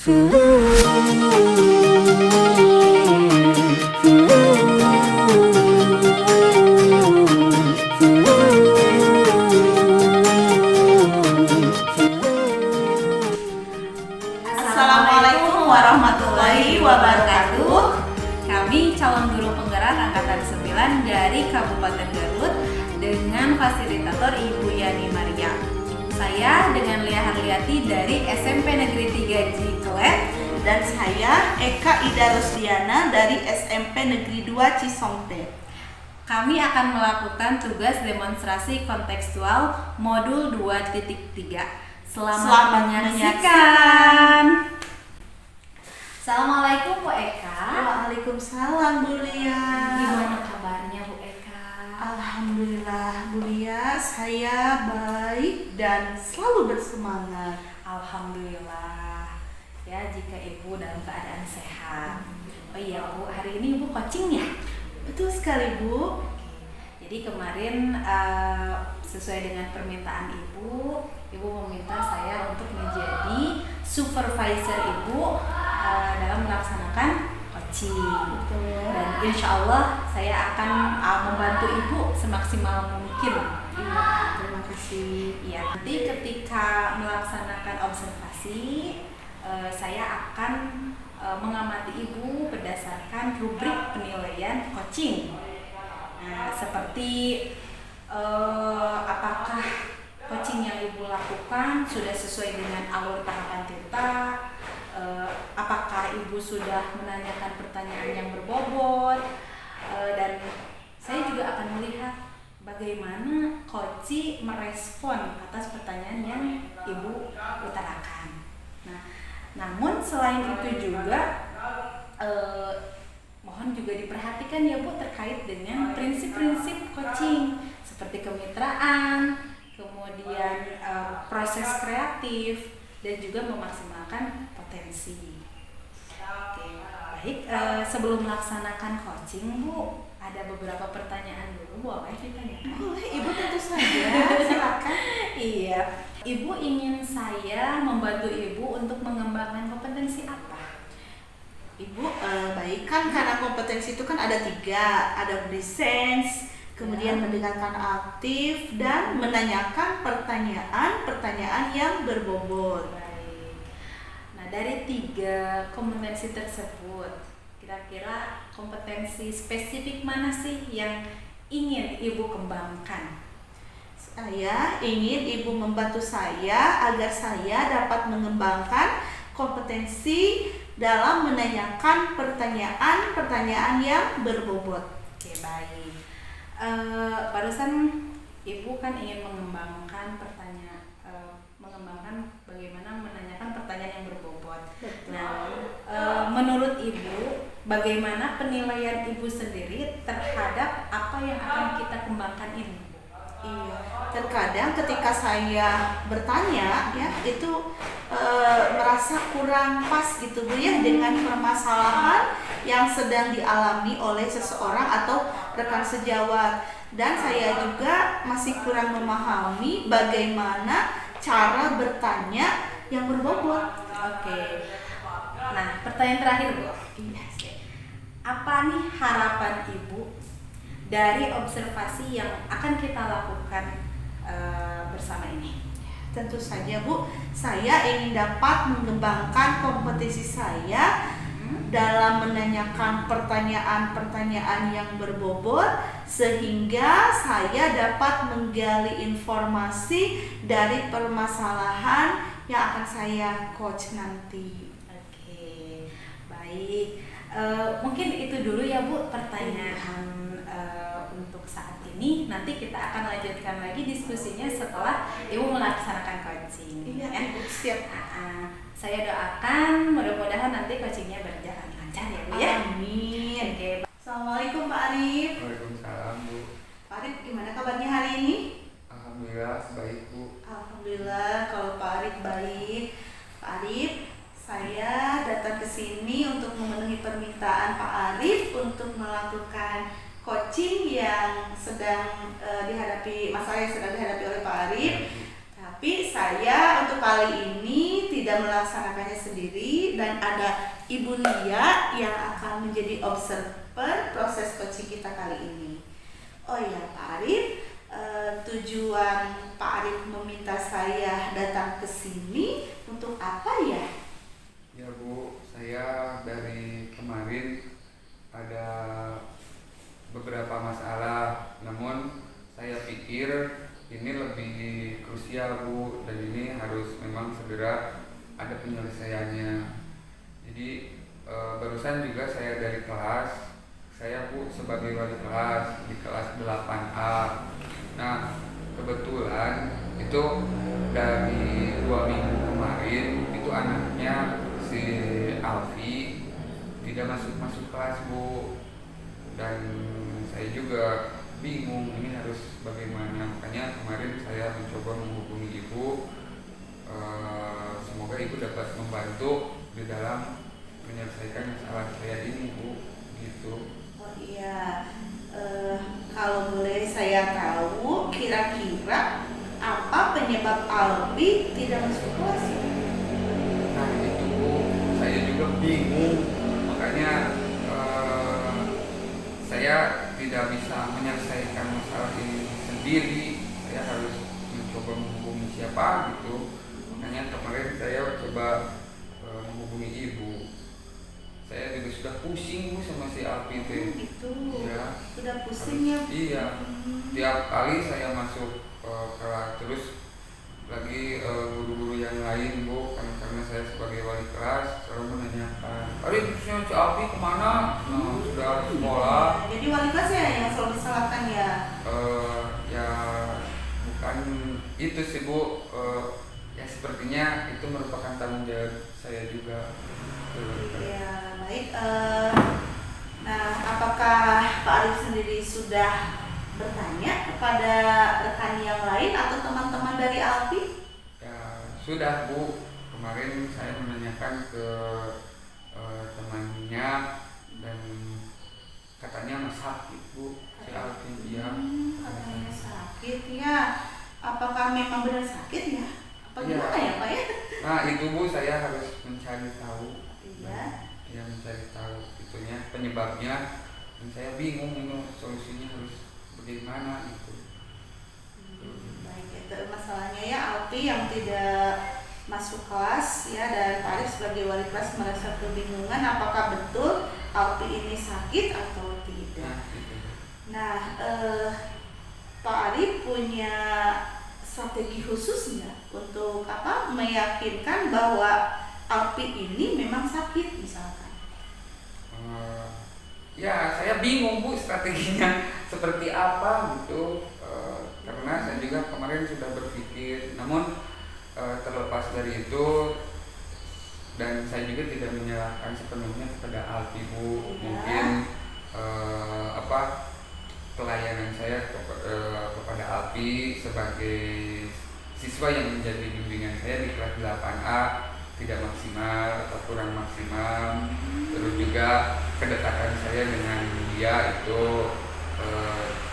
Assalamualaikum warahmatullahi wabarakatuh. Kami calon guru penggerak angkatan 9 dari Kabupaten Garut dengan fasilitator Ibu Yani Maria. Saya dengan Lia Harliati dari SMP Negeri 3 Ciklet. Dan saya Eka Ida Rosdiana dari SMP Negeri 2 Cisongte. Kami akan melakukan tugas demonstrasi kontekstual modul 2.3. Selamat menyaksikan. Assalamualaikum Bu Eka. Waalaikumsalam Bu Lia. Gimana kabarnya Bu Eka? Alhamdulillah Bu Lia, saya baik dan selalu bersemangat. Alhamdulillah. Ya, jika Ibu dalam keadaan sehat. Oh iya Bu, hari ini Ibu coaching ya? Betul sekali Bu. Jadi kemarin sesuai dengan permintaan Ibu meminta saya untuk menjadi supervisor Ibu dalam melaksanakan coaching. Betul. Dan insya Allah saya akan membantu Ibu semaksimal mungkin. Terima kasih. Ya, nanti ketika melaksanakan observasi, saya akan mengamati Ibu berdasarkan rubrik penilaian coaching. Nah, seperti apakah coaching yang Ibu lakukan sudah sesuai dengan alur tahapan TIRTA, apakah Ibu sudah menanyakan pertanyaan yang berbobot, dan saya juga akan melihat bagaimana coach merespon atas pertanyaan yang Ibu utarakan. Nah, namun selain itu juga mohon juga diperhatikan ya Bu terkait dengan prinsip-prinsip coaching seperti kemitraan, kemudian proses kreatif, dan juga memaksimalkan potensi. Oke, baik. Sebelum melaksanakan coaching Bu, ada beberapa pertanyaan dulu, boleh ditanyakan? Boleh Ibu, tentu saja. Silakan. Iya, Ibu ingin saya membantu Ibu untuk mengembangkan kompetensi apa? Ibu, baik kan karena kompetensi itu kan ada 3, ada presence, kemudian mendengarkan aktif, dan menanyakan pertanyaan yang berbobot. Baik. Nah, dari 3 kompetensi tersebut, kira-kira kompetensi spesifik mana sih yang ingin Ibu kembangkan? Saya ingin Ibu membantu saya agar saya dapat mengembangkan kompetensi dalam menanyakan pertanyaan yang berbobot. Oke, baik. Barusan Ibu kan ingin mengembangkan mengembangkan bagaimana menanyakan pertanyaan yang berbobot. Betul. Nah, menurut Ibu, bagaimana penilaian Ibu sendiri terhadap apa yang akan kita kembangkan ini? Iya, terkadang ketika saya bertanya ya itu merasa kurang pas gitu Bu ya dengan permasalahan yang sedang dialami oleh seseorang atau rekan sejawat, dan saya juga masih kurang memahami bagaimana cara bertanya yang berbobot. Oke. Nah, pertanyaan terakhir Bu. Iya. Apa nih harapan Ibu dari observasi yang akan kita lakukan bersama ini? Tentu saja Bu, saya ingin dapat mengembangkan kompetensi saya dalam menanyakan pertanyaan-pertanyaan yang berbobot sehingga saya dapat menggali informasi dari permasalahan yang akan saya coach nanti. Oke, baik. Mungkin itu dulu ya Bu pertanyaan untuk saat ini. Nanti kita akan lanjutkan lagi diskusinya setelah Ibu melaksanakan coaching. Iya, Ibu, siap. Saya doakan mudah-mudahan nanti coachingnya berjalan lancar ya Bu ya. Amin. Oke. Assalamualaikum Pak Arif. Waalaikumsalam Bu. Pak Arif, gimana kabarnya hari ini? Alhamdulillah baik Bu. Alhamdulillah kalau Pak Arif baik. Pak Arif, saya datang ke sini untuk memenuhi permintaan Pak Arif untuk melakukan coaching yang sedang masalah yang sedang dihadapi oleh Pak Arif. Tapi saya untuk kali ini tidak melaksanakannya sendiri dan ada Ibu Nia yang akan menjadi observer proses coaching kita kali ini. Oh ya Pak Arif, tujuan Pak Arif meminta saya datang ke sini untuk apa ya? Ya Bu, saya dari kemarin ada beberapa masalah, namun saya pikir ini lebih krusial Bu, dan ini harus memang segera ada penyelesaiannya. Jadi barusan juga saya dari kelas, saya Bu sebagai wali kelas di kelas 8A. Nah kebetulan itu dari 2 minggu kemarin itu anaknya si Alfi tidak masuk kelas Bu, dan saya juga bingung ini harus bagaimana. Makanya kemarin saya mencoba menghubungi Ibu, semoga Ibu dapat membantu di dalam menyelesaikan masalah saya ini Bu, gitu. Oh iya, kalau boleh saya tahu kira-kira apa penyebab Alfi tidak masuk kelas? Nah itu Bu, saya juga bingung, makanya saya tidak bisa menyelesaikan masalah ini sendiri. Saya harus mencoba menghubungi siapa gitu. Makanya kemarin saya coba menghubungi Ibu. Saya juga sudah pusing Bu sama si Alfi itu. Gitu. Ya. Sudah pusing ya? Iya. Tiap kali saya masuk kelas, terus lagi guru-guru yang lain Bu, karena saya sebagai wali kelas selalu menanyakan, Arif, si Alfi kemana? Nah, sudah sekolah. Jadi wali kelas ya yang selalu disalahkan ya? Ya bukan itu sih Bu, ya sepertinya itu merupakan tanggung jawab saya juga. Ya baik. Nah, apakah Pak Arif sendiri sudah bertanya kepada rekan yang lain atau teman-teman dari Alfi? Ya sudah Bu, kemarin saya menanyakan ke temannya dan katanya sakit Bu si Alfi. Dia Katanya sakit ya. Apakah memang benar sakit ya? Apa Ya. gimana ya Pak ya? Nah itu Bu, saya harus mencari tahu. Iya. Ya mencari tahu itunya penyebabnya, dan saya bingung ini solusinya harus bagaimana gitu. Baik, itu masalahnya ya Alfi yang tidak masuk kelas ya, dan Pak Arif sebagai wali kelas merasa kebingungan apakah betul Alfi ini sakit atau tidak. Nah gitu. Nah, Pak Arif punya strategi khusus nggak untuk meyakinkan bahwa Alfi ini memang sakit misalkan? Ya saya bingung Bu strateginya seperti apa gitu, karena saya juga kemarin sudah berpikir, namun terlepas dari itu, dan saya juga tidak menyalahkan sepenuhnya kepada Alfi Bu. Mungkin pelayanan saya kepada Alfi sebagai siswa yang menjadi bimbingan saya di kelas 8A tidak maksimal atau kurang maksimal, terus juga kedekatan saya dengan dia itu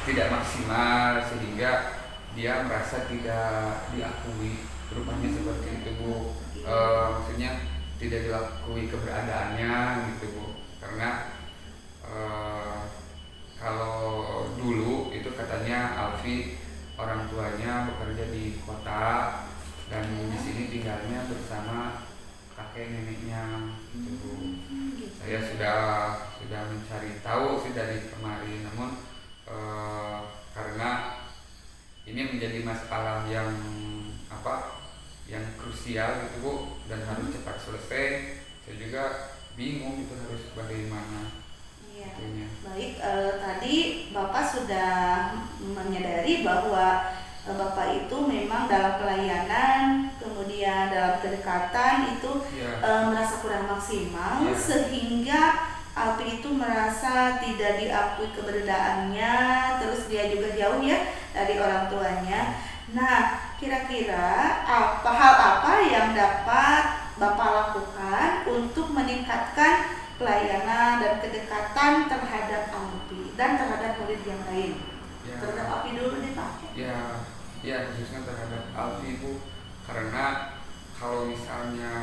tidak maksimal sehingga dia merasa tidak diakui, rupanya seperti itu Bu. Maksudnya tidak diakui keberadaannya gitu Bu, karena kalau dulu itu katanya Alfi orang tuanya bekerja di kota dan di sini tinggalnya bersama kakek neneknya gitu Bu. Saya sudah mencari tahu sih dari kemarin, namun karena ini menjadi masalah yang krusial gitu Bu, dan harus cepat selesai, saya juga bingung itu harus bagaimana. Iya. Itunya. Baik, tadi Bapak sudah menyadari bahwa Bapak itu memang dalam pelayanan, kemudian dalam kedekatan itu merasa kurang maksimal, sehingga Alfi itu merasa tidak diakui keberadaannya, terus dia juga jauh ya dari orang tuanya. Nah, kira-kira hal apa yang dapat Bapak lakukan untuk meningkatkan pelayanan dan kedekatan terhadap Alfi dan terhadap murid yang lain? Terhadap Alfi dulu nih Pak. Ya khususnya terhadap Alfi Bu, karena kalau misalnya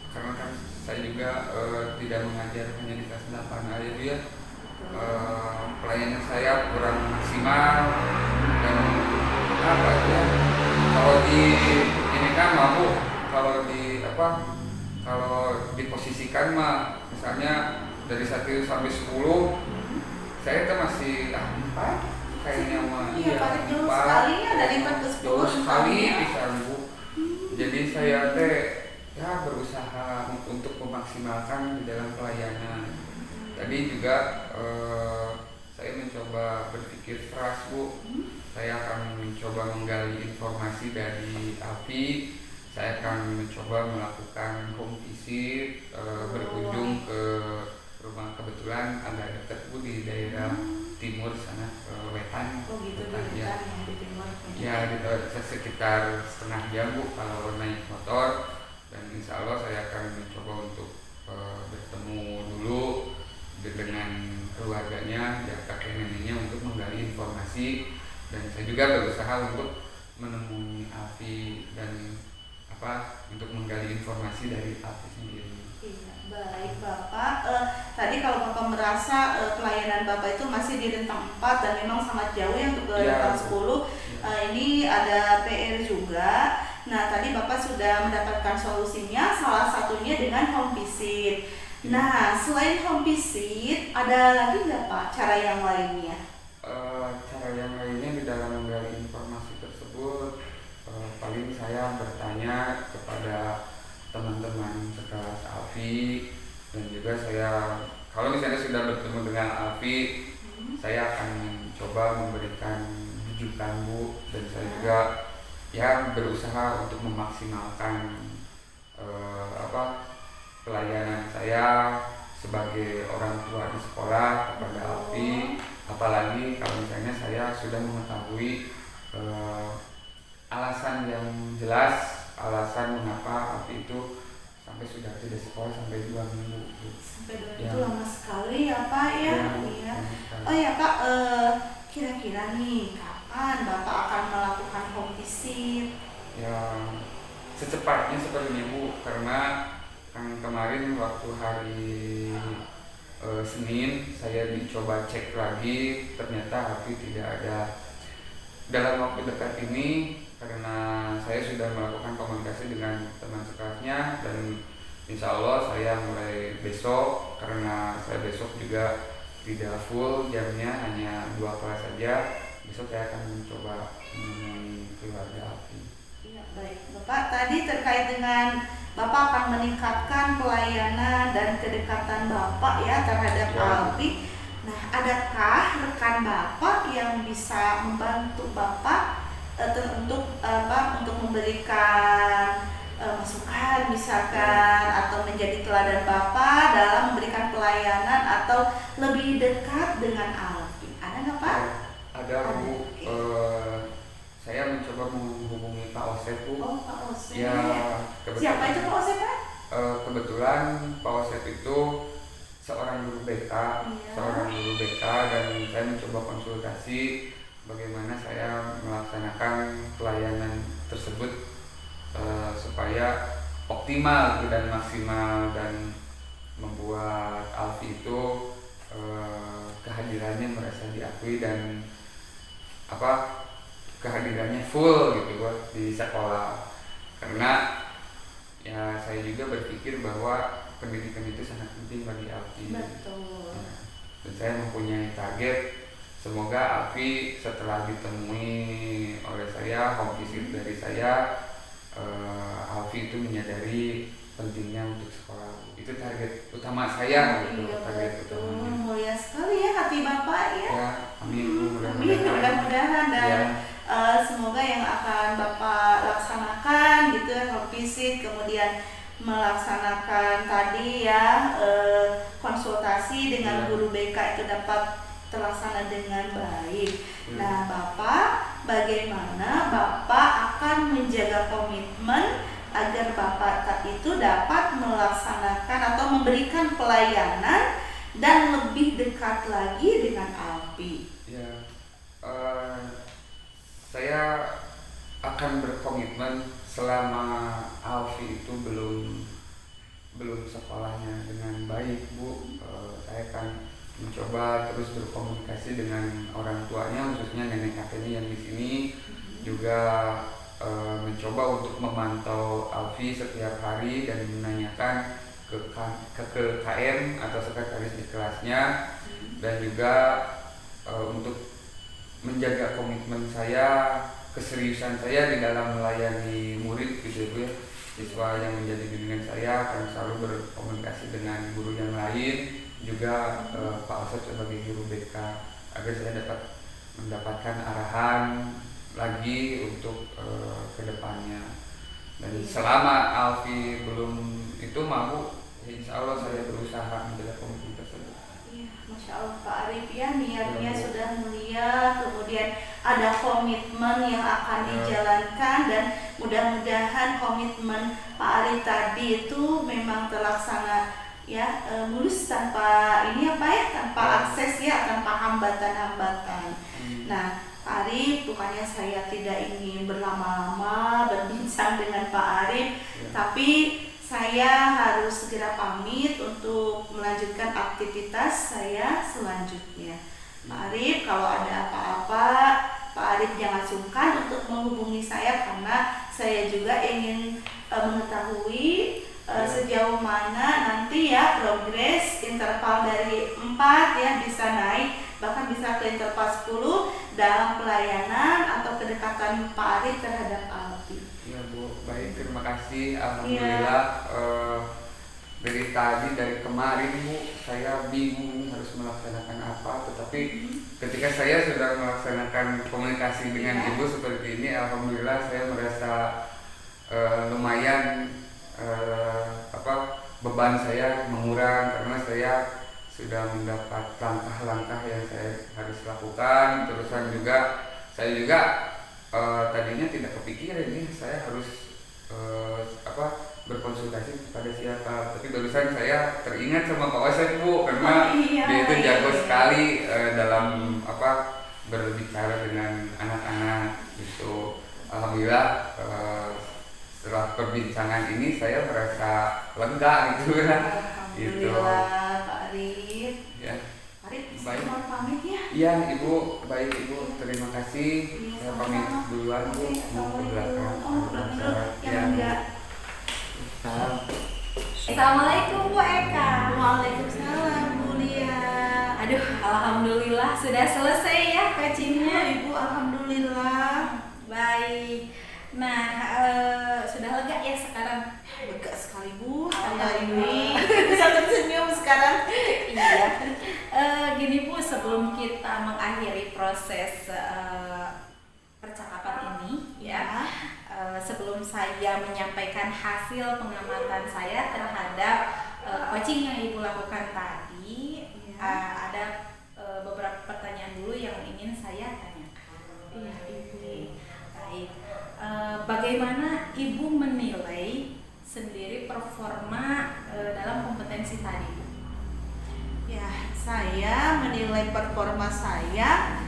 karena kan saya juga tidak mengajar hanya di kelas 8 aja Bu ya. Pelayanan saya kurang maksimal dan apa ya, kalau di ini kan mampu, kalau diposisikan mah misalnya dari 1 sampai 10 saya tuh masih 4 kayaknya mah. Iya, paling jauh sekali ya dari 4 ke 10 jauh sekali ya. bisa Bu. Jadi saya teh ya berusaha untuk memaksimalkan di dalam pelayanan. Tadi juga saya mencoba berpikir keras Bu. Saya akan mencoba menggali informasi dari AFI. Saya akan mencoba melakukan home visit, berkunjung ke rumah, kebetulan agak dekat Bu di daerah timur sana, wetan. Oh gitu, Wetan, di ya. Wetan ya, di timur. Ya di sekitar setengah jam Bu kalau naik motor, dan insya Allah saya akan mencoba untuk bertemu dulu dengan keluarganya, ya kakek neneknya, untuk menggali informasi, dan saya juga berusaha untuk menemui AFI dan untuk menggali informasi dari AFI sendiri. Iya, baik Bapak. Tadi kalau Bapak merasa pelayanan Bapak itu masih di rentang 4 dan memang sangat jauh ya untuk ke rentang 10, ini ada PR juga. Nah, tadi Bapak sudah mendapatkan solusinya, salah satunya dengan home visit. Nah, selain home visit, ada lagi nggak Pak cara yang lainnya? Cara yang lainnya di dalam menggali informasi tersebut, paling saya bertanya kepada teman-teman sekelas AFI, dan juga saya kalau misalnya sudah bertemu dengan AFI, saya akan mencoba memberikan rujukan Bu, dan saya juga ya berusaha untuk memaksimalkan pelayanan saya sebagai orang tua di sekolah kepada AFI, apalagi kalau misalnya saya sudah mengetahui alasan yang jelas, alasan mengapa AFI itu sampai sudah tidak sekolah sampai 2 minggu. Sampai 2 ya. minggu lama sekali ya Pak ya. Iya. Oh ya Pak, kira-kira nih kapan Bapak akan melakukan home visit? Ya secepatnya seperti Bu, karena kan kemarin waktu hari Senin saya dicoba cek lagi, ternyata AFI tidak ada. Dalam waktu dekat ini, karena saya sudah melakukan komunikasi dengan teman sekelasnya, dan insya Allah saya mulai besok, karena saya besok juga tidak full jamnya, hanya 2 kelas saja. Besok saya akan mencoba menemui keluarga AFI. Iya, baik Bapak. Tadi terkait dengan Bapak akan meningkatkan pelayanan dan kedekatan Bapak ya terhadap AFI. Nah, adakah rekan Bapak yang bisa membantu Bapak untuk memberikan masukan misalkan, atau menjadi teladan Bapak dalam memberikan pelayanan atau lebih dekat dengan AFI? Ada nggak Pak? Ada Bu. Saya mencoba menghubungi Pak Osep Bu. Oh, Pak Osep. Ya, siapa itu Pak Osep Pak? Kebetulan Pak Osep itu seorang guru BK, dan saya mencoba konsultasi bagaimana saya melaksanakan pelayanan tersebut supaya optimal dan maksimal, dan membuat AFI itu kehadirannya merasa diakui dan kehadirannya full gitu buat di sekolah. Karena ya saya juga berpikir bahwa pendidikan itu sangat penting bagi AFI. Betul. Dan saya mempunyai target, semoga AFI setelah ditemui oleh saya, home visit dari saya, AFI itu menyadari pentingnya untuk sekolah. Itu target utama saya. Iya, target betul. Mulia sekali ya hati Bapak ya. Ya, amin Bu, mudah-mudahan dan ya. Semoga yang akan Bapak laksanakan gitu ya, home visit, kemudian melaksanakan tadi ya konsultasi dengan guru BK itu dapat terlaksana dengan baik. Nah Bapak, bagaimana Bapak akan menjaga komitmen agar Bapak itu dapat melaksanakan atau memberikan pelayanan dan lebih dekat lagi dengan AFI? Ya, saya akan berkomitmen selama Alfi itu belum sekolahnya dengan baik Bu, saya akan mencoba terus berkomunikasi dengan orang tuanya, khususnya nenek kakeknya yang di sini, juga mencoba untuk memantau Alfi setiap hari dan menanyakan ke KM atau sekretaris di kelasnya, dan juga untuk menjaga komitmen saya, keseriusan saya di dalam melayani murid gitu ya, siswa yang menjadi bimbingan saya akan selalu berkomunikasi dengan guru yang lain, juga Pak Asep sebagai guru BK, agar saya dapat mendapatkan arahan lagi untuk kedepannya. Dan selama Alfi belum itu mampu, insya Allah saya berusaha menjaga komitmen tersebut. Iya, Masya Allah Pak Arif ya, niatnya sudah mulia, kemudian ada komitmen yang akan dijalankan, dan mudah-mudahan komitmen Pak Arif tadi itu memang terlaksana ya, mulus tanpa tanpa akses ya, tanpa hambatan-hambatan. Nah, Pak Arif, bukannya saya tidak ingin berlama-lama berbincang dengan Pak Arif, tapi saya harus segera pamit untuk melanjutkan aktivitas saya selanjutnya. Pak Arif, kalau ada apa-apa, Pak Arif jangan sungkan untuk menghubungi saya, karena saya juga ingin mengetahui sejauh mana nanti ya progres interval dari 4 ya bisa naik, bahkan bisa ke interval 10 dalam pelayanan atau kedekatan Pak Arif terhadap Alfi. Ya Bu, baik, terima kasih. Alhamdulillah dari kemarin Bu, saya bingung harus melaksanakan apa, tetapi ketika saya sudah melaksanakan komunikasi dengan Ibu seperti ini, alhamdulillah saya merasa lumayan beban saya mengurang, karena saya sudah mendapat langkah-langkah yang saya harus lakukan. Terusan juga saya juga tadinya tidak kepikiran ini saya harus berkonsultasi kepada siapa, tapi barusan saya teringat sama Pak Asep Bu, karena dia itu jago sekali dalam berbicara dengan anak-anak gitu. Alhamdulillah setelah perbincangan ini saya merasa lega gitu kan. Alhamdulillah Pak Arif. Ya. Arif, baik. mohon pamit ya. Iya Ibu, baik Ibu, terima kasih. Saya pamit duluan Bu, mau ke belakang. Assalamualaikum Bu Eka. Waalaikumsalam Bu Lia. Aduh, alhamdulillah sudah selesai ya coachingnya. Ibu, alhamdulillah. Baik. Nah, sudah lega ya sekarang? Lega sekali Bu, saya ini bisa tersenyum sekarang. Iya. Gini Bu, sebelum kita mengakhiri proses percakapan ini ya, sebelum saya menyampaikan hasil pengamatan saya terhadap coaching yang Ibu lakukan tadi, ada beberapa pertanyaan dulu yang ingin saya tanyakan. Iya Ibu. Baik. Bagaimana Ibu menilai sendiri performa dalam kompetensi tadi? Ya, saya menilai performa saya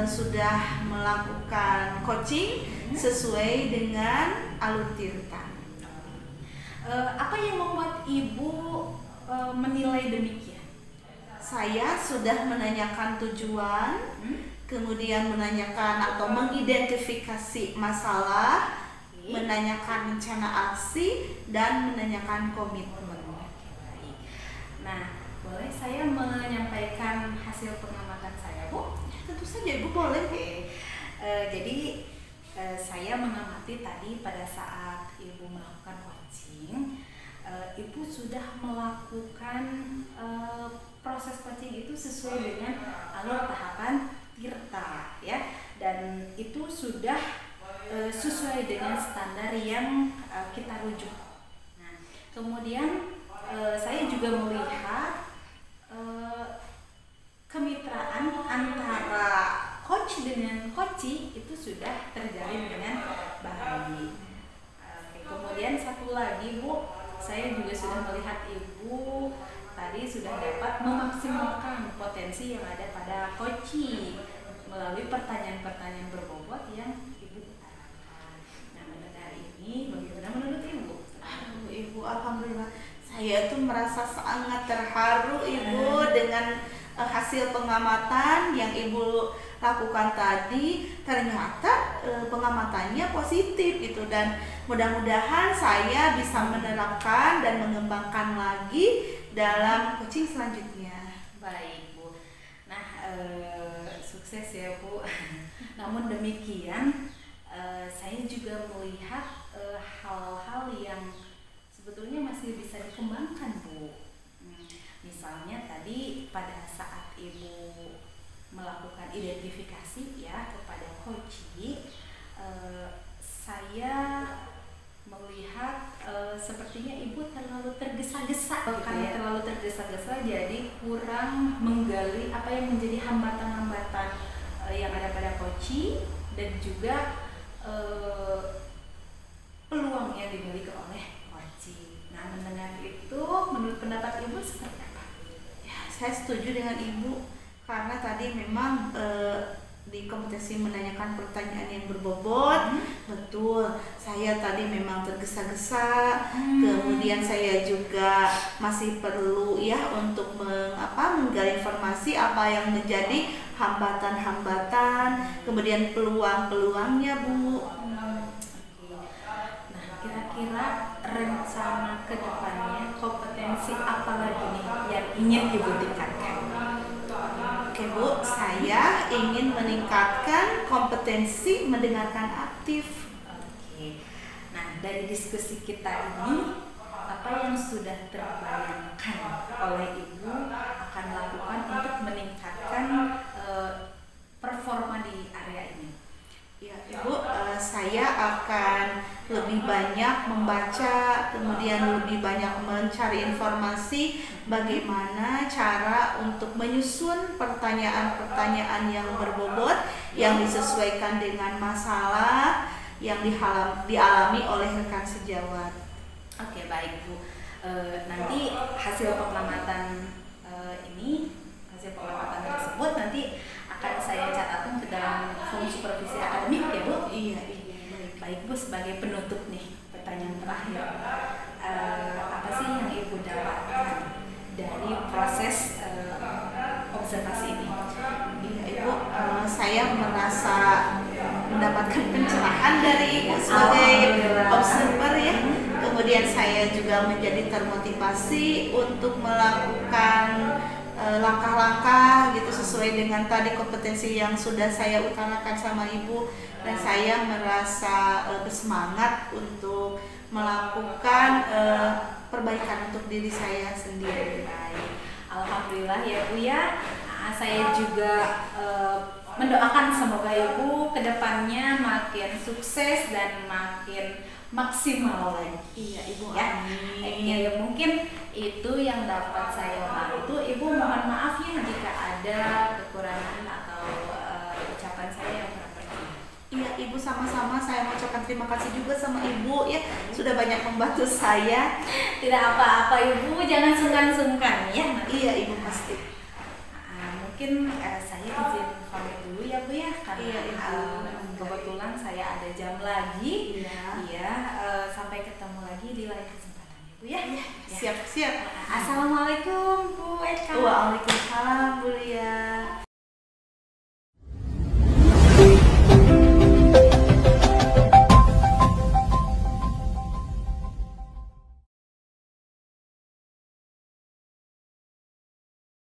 sudah melakukan coaching sesuai dengan alur tirta. Apa yang membuat Ibu menilai demikian? Saya sudah menanyakan tujuan, kemudian menanyakan atau mengidentifikasi masalah, menanyakan rencana aksi, dan menanyakan komitmen. Nah, boleh saya menyampaikan hasil pengamatan saya, Bu? Tentu saja Ibu boleh. Jadi saya mengamati tadi pada saat Ibu melakukan coaching, Ibu sudah melakukan proses coaching itu sesuai dengan alur tahapan tirta ya, dan itu sudah sesuai dengan standar yang kita rujuk. Nah, kemudian saya juga melihat kemitraan antara coach dengan coachee itu sudah terjalin dengan baik. Kemudian satu lagi Bu, saya juga sudah melihat Ibu tadi sudah dapat memaksimalkan potensi yang ada pada coachee melalui pertanyaan-pertanyaan berbobot yang Ibu utarakan. Nah, mendengar ini alhamdulillah. Saya tuh merasa sangat terharu Ibu dengan hasil pengamatan yang Ibu lakukan tadi. Ternyata pengamatannya positif gitu, dan mudah-mudahan saya bisa menerapkan dan mengembangkan lagi dalam coaching selanjutnya. Baik Bu. Nah, sukses ya Bu. Namun demikian, saya juga melihat hal-hal yang sebetulnya masih bisa dikembangkan Bu. Misalnya tadi pada saat Ibu melakukan identifikasi ya kepada coaching, saya melihat sepertinya Ibu terlalu tergesa-gesa, karena terlalu tergesa-gesa jadi kurang menggali apa yang menjadi hambatan-hambatan yang ada pada coaching dan juga peluang yang dimiliki oleh coaching. Nah, mendengar itu menurut pendapat Ibu seperti apa? Ya, saya setuju dengan Ibu karena tadi memang di kompetensi menanyakan pertanyaan yang berbobot. Betul, saya tadi memang tergesa-gesa. Kemudian saya juga masih perlu ya untuk menggali informasi apa yang menjadi hambatan-hambatan, kemudian peluang-peluangnya Bu. Nah, kira-kira rencana ke depannya kompetensi apa lagi nih yang ingin Ibu tingkatkan? Oke Bu, saya ingin meningkatkan kompetensi mendengarkan aktif. Oke. Nah, dari diskusi kita ini, apa yang sudah terbayangkan oleh Ibu akan lakukan untuk meningkatkan performa di area ini? Ya Ibu, saya akan lebih banyak membaca, kemudian lebih banyak mencari informasi bagaimana cara untuk menyusun pertanyaan-pertanyaan yang berbobot yang disesuaikan dengan masalah yang dialami oleh rekan sejawat. Oke, baik Bu. Nanti hasil pengamatan hasil pengamatan tersebut nanti akan saya catatkan ke dalam form supervisi akademik ya Bu. Iya. Baik Bu, sebagai penutup nih, pertanyaan terakhir, apa sih yang Ibu dapatkan dari proses observasi ini? Iya Ibu, saya merasa mendapatkan pencerahan dari Ibu sebagai observer ya. Kemudian saya juga menjadi termotivasi untuk melakukan langkah-langkah gitu sesuai dengan tadi kompetensi yang sudah saya utarakan sama Ibu, dan saya merasa bersemangat untuk melakukan perbaikan untuk diri saya sendiri. Baik. Alhamdulillah ya Bu ya. Saya juga mendoakan semoga Ibu kedepannya makin sukses dan makin maksimal lagi. Iya Ibu, ya. Ya, mungkin itu yang dapat saya bantu. Ibu mohon maaf ya jika ada kekurangan atau ucapan saya yang kurang berkenan. Iya Ibu, sama-sama saya mau ucapkan terima kasih juga sama Ibu ya, sudah banyak membantu saya. Tidak apa-apa Ibu, jangan sungkan-sungkan ya. Iya Ibu pasti. Mungkin saya izin pamit dulu ya Bu ya, karena iya, kebetulan saya ada jam lagi. Iya. Sampai ketemu lagi di lain kesempatan ya Bu ya. Siap-siap. Assalamualaikum Bu Eka. Waalaikumsalam.